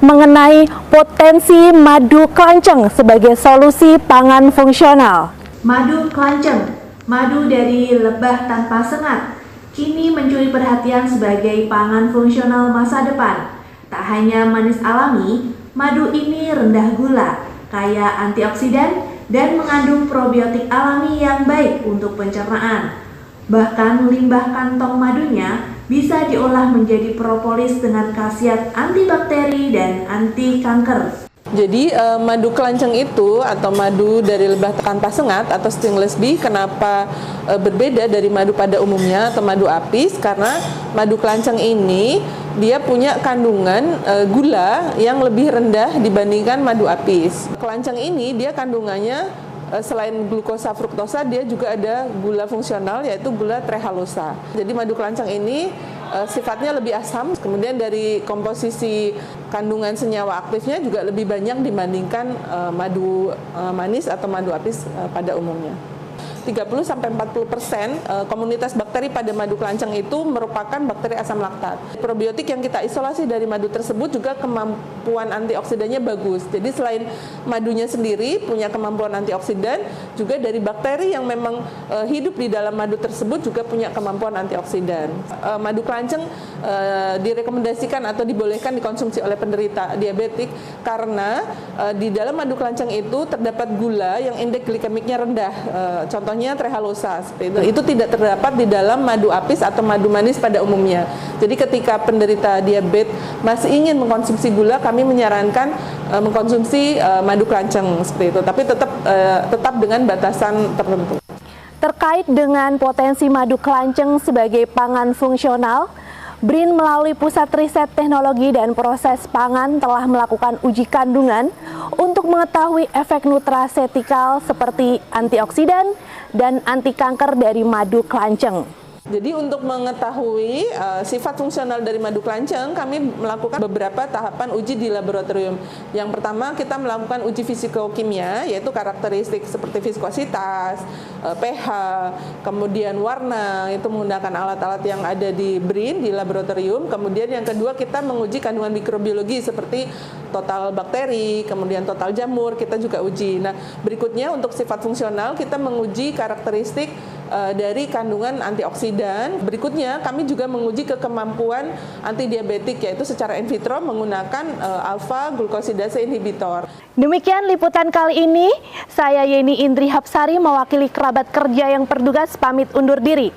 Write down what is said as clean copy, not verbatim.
mengenai potensi madu klanceng sebagai solusi pangan fungsional. Madu klanceng, madu dari lebah tanpa sengat, kini mencuri perhatian sebagai pangan fungsional masa depan. Tak hanya manis alami, madu ini rendah gula, kaya antioksidan, dan mengandung probiotik alami yang baik untuk pencernaan. Bahkan limbah kantong madunya bisa diolah menjadi propolis dengan khasiat antibakteri dan anti kanker. Jadi madu klanceng itu atau madu dari lebah tanpa sengat atau stingless bee kenapa berbeda dari madu pada umumnya atau madu apis? Karena madu klanceng ini dia punya kandungan gula yang lebih rendah dibandingkan madu apis. Klanceng ini dia kandungannya selain glukosa fruktosa dia juga ada gula fungsional yaitu gula trehalose. Jadi madu klanceng ini sifatnya lebih asam, kemudian dari komposisi kandungan senyawa aktifnya juga lebih banyak dibandingkan madu manis atau madu apis pada umumnya. 30-40% komunitas bakteri pada madu klanceng itu merupakan bakteri asam laktat. Probiotik yang kita isolasi dari madu tersebut juga kemampuan antioksidannya bagus. Jadi selain madunya sendiri punya kemampuan antioksidan, juga dari bakteri yang memang hidup di dalam madu tersebut juga punya kemampuan antioksidan. Madu klanceng direkomendasikan atau dibolehkan dikonsumsi oleh penderita diabetik karena di dalam madu klanceng itu terdapat gula yang indeks glikemiknya rendah. Contohnya trehalose, itu tidak terdapat di dalam madu apis atau madu manis pada umumnya. Jadi ketika penderita diabetes masih ingin mengkonsumsi gula, kami menyarankan mengkonsumsi madu klanceng seperti itu, tapi tetap dengan batasan tertentu. Terkait dengan potensi madu klanceng sebagai pangan fungsional, BRIN melalui Pusat Riset Teknologi dan Proses Pangan telah melakukan uji kandungan untuk mengetahui efek nutrasetikal seperti antioksidan dan anti kanker dari madu klanceng. Jadi untuk mengetahui sifat fungsional dari madu klanceng, kami melakukan beberapa tahapan uji di laboratorium. Yang pertama kita melakukan uji fisikokimia, yaitu karakteristik seperti viskositas, pH, kemudian warna, itu menggunakan alat-alat yang ada di BRIN di laboratorium. Kemudian yang kedua kita menguji kandungan mikrobiologi seperti total bakteri, kemudian total jamur, kita juga uji. Nah, berikutnya untuk sifat fungsional kita menguji karakteristik dari kandungan antioksidan. Berikutnya kami juga menguji kemampuan antidiabetik, yaitu secara in vitro menggunakan alpha glukosidase inhibitor. Demikian liputan kali ini, saya Yeni Indri Hapsari mewakili kerabat kerja yang bertugas pamit undur diri.